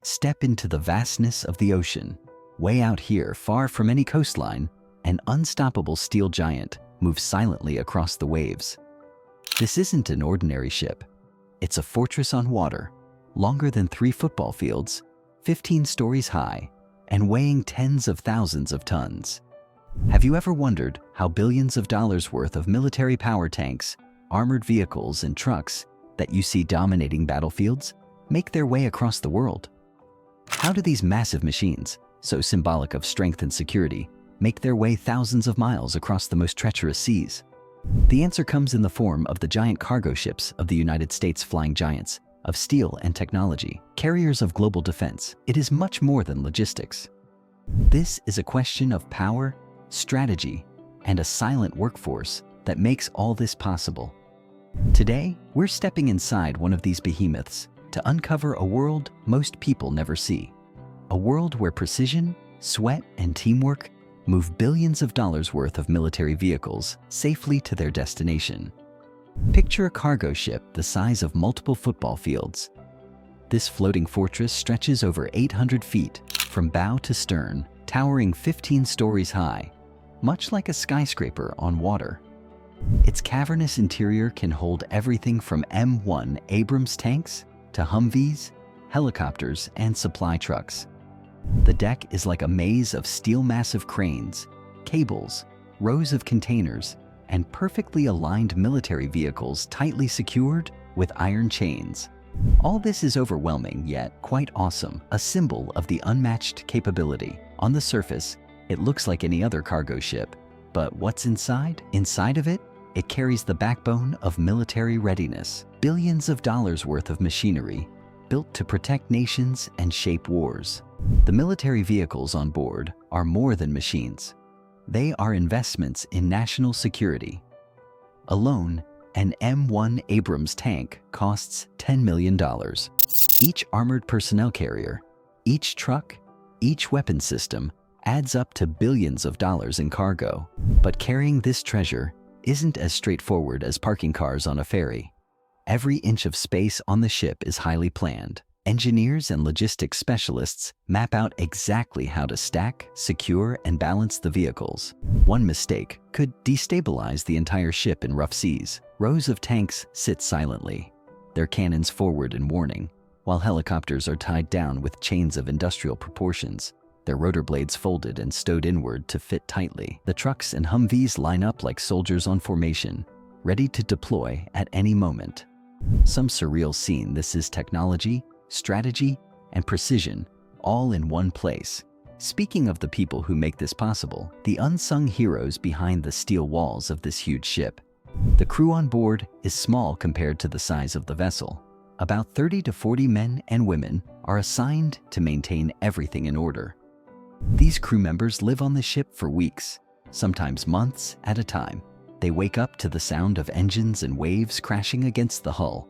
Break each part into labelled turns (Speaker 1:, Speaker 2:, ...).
Speaker 1: Step into the vastness of the ocean. Way out here, far from any coastline, an unstoppable steel giant moves silently across the waves. This isn't an ordinary ship. It's a fortress on water, longer than 3 football fields, 15 stories high, and weighing tens of thousands of tons. Have you ever wondered how billions of dollars worth of military power tanks, armored vehicles, and trucks that you see dominating battlefields make their way across the world? How do these massive machines, so symbolic of strength and security, make their way thousands of miles across the most treacherous seas? The answer comes in the form of the giant cargo ships of the United States flying giants of steel and technology, carriers of global defense. It is much more than logistics. This is a question of power, strategy, and a silent workforce that makes all this possible. Today, we're stepping inside one of these behemoths to uncover a world most people never see. A world where precision, sweat, and teamwork move billions of dollars worth of military vehicles safely to their destination. Picture a cargo ship the size of multiple football fields. This floating fortress stretches over 800 feet from bow to stern, towering 15 stories high, much like a skyscraper on water. Its cavernous interior can hold everything from M1 Abrams tanks to Humvees, helicopters, and supply trucks. The deck is like a maze of steel massive cranes, cables, rows of containers, and perfectly aligned military vehicles tightly secured with iron chains. All this is overwhelming yet quite awesome, a symbol of the unmatched capability. On the surface, it looks like any other cargo ship, but what's inside? Inside of it, it carries the backbone of military readiness. Billions of dollars worth of machinery built to protect nations and shape wars. The military vehicles on board are more than machines. They are investments in national security. Alone, an M1 Abrams tank costs $10 million. Each armored personnel carrier, each truck, each weapon system adds up to billions of dollars in cargo. But carrying this treasure isn't as straightforward as parking cars on a ferry. Every inch of space on the ship is highly planned. Engineers and logistics specialists map out exactly how to stack, secure, and balance the vehicles. One mistake could destabilize the entire ship in rough seas. Rows of tanks sit silently, their cannons forward in warning, while helicopters are tied down with chains of industrial proportions, their rotor blades folded and stowed inward to fit tightly. The trucks and Humvees line up like soldiers on formation, ready to deploy at any moment. Some surreal scene. This is technology, strategy, and precision, all in one place. Speaking of the people who make this possible, the unsung heroes behind the steel walls of this huge ship. The crew on board is small compared to the size of the vessel. About 30 to 40 men and women are assigned to maintain everything in order. These crew members live on the ship for weeks, sometimes months at a time. They wake up to the sound of engines and waves crashing against the hull.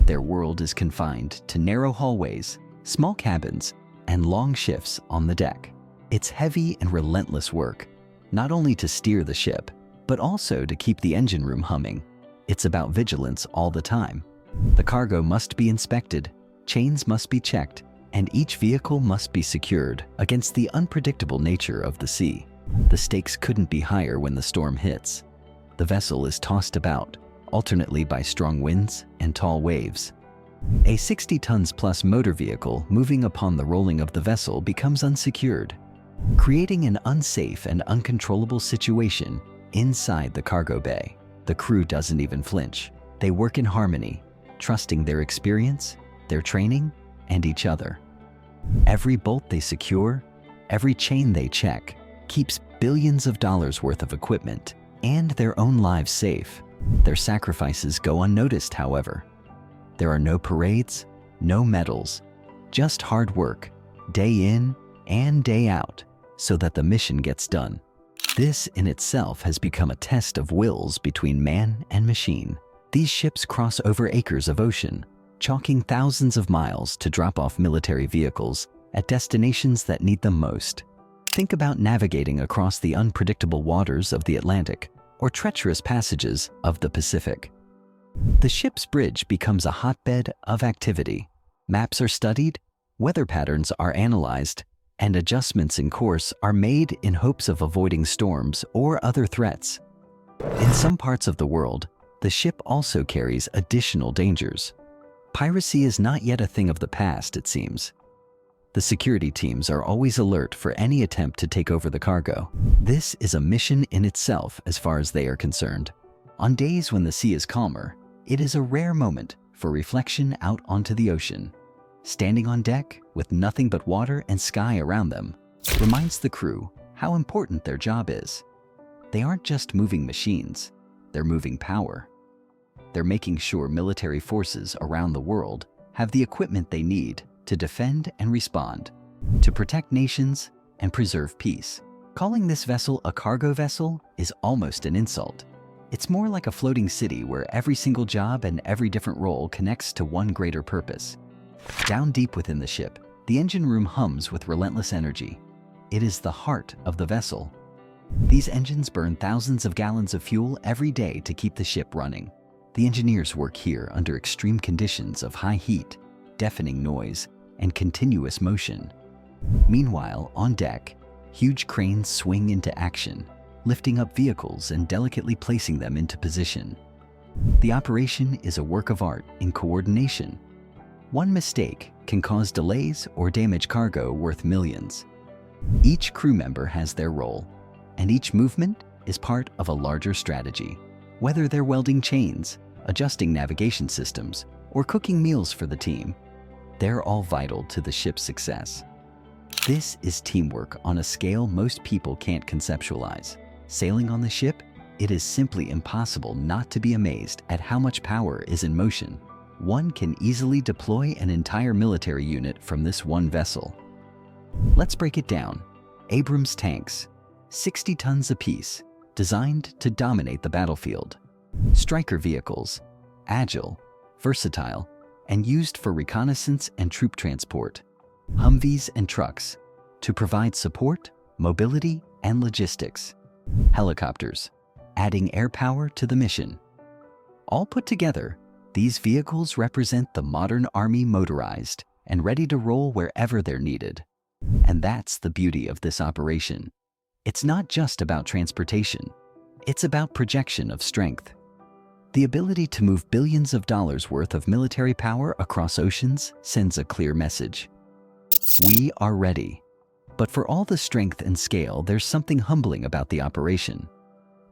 Speaker 1: Their world is confined to narrow hallways, small cabins, and long shifts on the deck. It's heavy and relentless work, not only to steer the ship, but also to keep the engine room humming. It's about vigilance all the time. The cargo must be inspected, chains must be checked, and each vehicle must be secured against the unpredictable nature of the sea. The stakes couldn't be higher when the storm hits. The vessel is tossed about, alternately by strong winds and tall waves. A 60 tons plus motor vehicle moving upon the rolling of the vessel becomes unsecured, creating an unsafe and uncontrollable situation inside the cargo bay. The crew doesn't even flinch. They work in harmony, trusting their experience, their training, and each other. Every bolt they secure, every chain they check, keeps billions of dollars worth of equipment and their own lives safe. Their sacrifices go unnoticed, however. There are no parades, no medals, just hard work, day in and day out, so that the mission gets done. This in itself has become a test of wills between man and machine. These ships cross over acres of ocean, chalking thousands of miles to drop off military vehicles at destinations that need them most. Think about navigating across the unpredictable waters of the Atlantic or treacherous passages of the Pacific. The ship's bridge becomes a hotbed of activity. Maps are studied, Weather patterns are analyzed, and adjustments in course are made in hopes of avoiding storms or other threats. In some parts of the world, the ship also carries additional dangers. Piracy is not yet a thing of the past, it seems. The security teams are always alert for any attempt to take over the cargo. This is a mission in itself as far as they are concerned. On days when the sea is calmer, it is a rare moment for reflection out onto the ocean. Standing on deck with nothing but water and sky around them reminds the crew how important their job is. They aren't just moving machines, they're moving power. They're making sure military forces around the world have the equipment they need to defend and respond, to protect nations and preserve peace. Calling this vessel a cargo vessel is almost an insult. It's more like a floating city where every single job and every different role connects to one greater purpose. Down deep within the ship, the engine room hums with relentless energy. It is the heart of the vessel. These engines burn thousands of gallons of fuel every day to keep the ship running. The engineers work here under extreme conditions of high heat, deafening noise, and continuous motion. Meanwhile, on deck, huge cranes swing into action, lifting up vehicles and delicately placing them into position. The operation is a work of art in coordination. One mistake can cause delays or damage cargo worth millions. Each crew member has their role, and each movement is part of a larger strategy. Whether they're welding chains, adjusting navigation systems, or cooking meals for the team, they're all vital to the ship's success. This is teamwork on a scale most people can't conceptualize. Sailing on the ship, it is simply impossible not to be amazed at how much power is in motion. One can easily deploy an entire military unit from this one vessel. Let's break it down. Abrams tanks, 60 tons apiece, designed to dominate the battlefield. Stryker vehicles, agile, versatile, and used for reconnaissance and troop transport. Humvees and trucks, to provide support, mobility, and logistics. Helicopters, adding air power to the mission. All put together, these vehicles represent the modern army, motorized and ready to roll wherever they're needed. And that's the beauty of this operation. It's not just about transportation. It's about projection of strength. The ability to move billions of dollars worth of military power across oceans sends a clear message. We are ready. But for all the strength and scale, there's something humbling about the operation.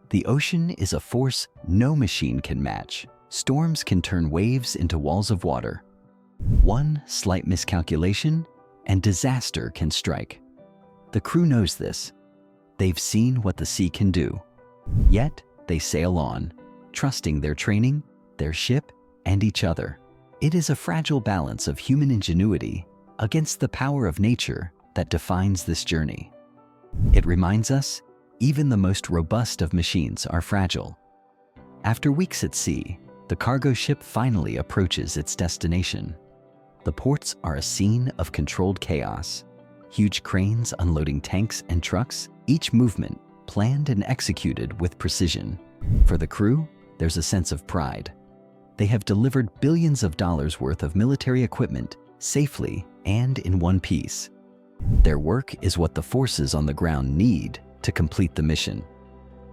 Speaker 1: The ocean is a force no machine can match. Storms can turn waves into walls of water. One slight miscalculation, and disaster can strike. The crew knows this. They've seen what the sea can do. Yet, they sail on, trusting their training, their ship, and each other. It is a fragile balance of human ingenuity against the power of nature that defines this journey. It reminds us, even the most robust of machines are fragile. After weeks at sea, the cargo ship finally approaches its destination. The ports are a scene of controlled chaos. Huge cranes unloading tanks and trucks, each movement planned and executed with precision. For the crew, there's a sense of pride. They have delivered billions of dollars worth of military equipment safely and in one piece. Their work is what the forces on the ground need to complete the mission.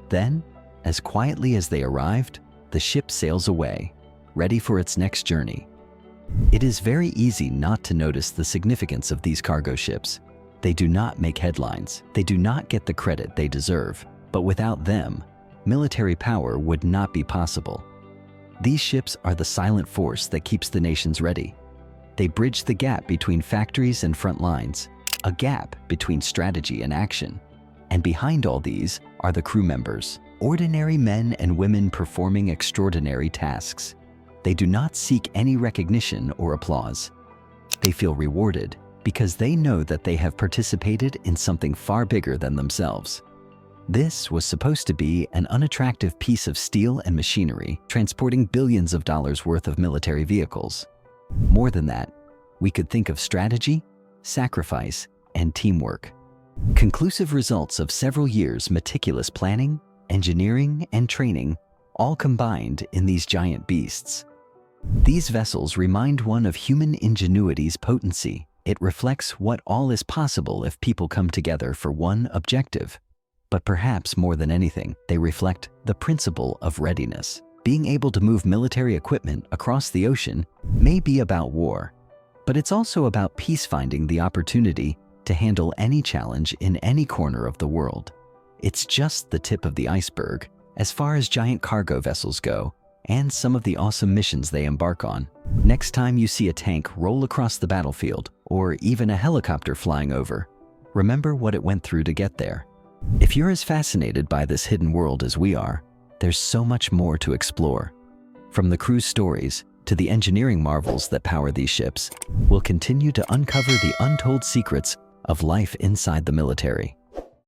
Speaker 1: Then, as quietly as they arrived, the ship sails away, ready for its next journey. It is very easy not to notice the significance of these cargo ships. They do not make headlines. They do not get the credit they deserve. But without them, military power would not be possible. These ships are the silent force that keeps the nations ready. They bridge the gap between factories and front lines, a gap between strategy and action. And behind all these are the crew members, ordinary men and women performing extraordinary tasks. They do not seek any recognition or applause. They feel rewarded because they know that they have participated in something far bigger than themselves. This was supposed to be an unattractive piece of steel and machinery transporting billions of dollars worth of military vehicles. More than that, we could think of strategy, sacrifice, and teamwork. Conclusive results of several years' meticulous planning, engineering, and training, all combined in these giant beasts. These vessels remind one of human ingenuity's potency It reflects what all is possible if people come together for one objective. But perhaps more than anything, they reflect the principle of readiness. Being able to move military equipment across the ocean may be about war, but it's also about peace, finding the opportunity to handle any challenge in any corner of the world. It's just the tip of the iceberg as far as giant cargo vessels go and some of the awesome missions they embark on. Next time you see a tank roll across the battlefield or even a helicopter flying over, remember what it went through to get there. If you're as fascinated by this hidden world as we are, there's so much more to explore. From the cruise stories to the engineering marvels that power these ships, we'll continue to uncover the untold secrets of life inside the military.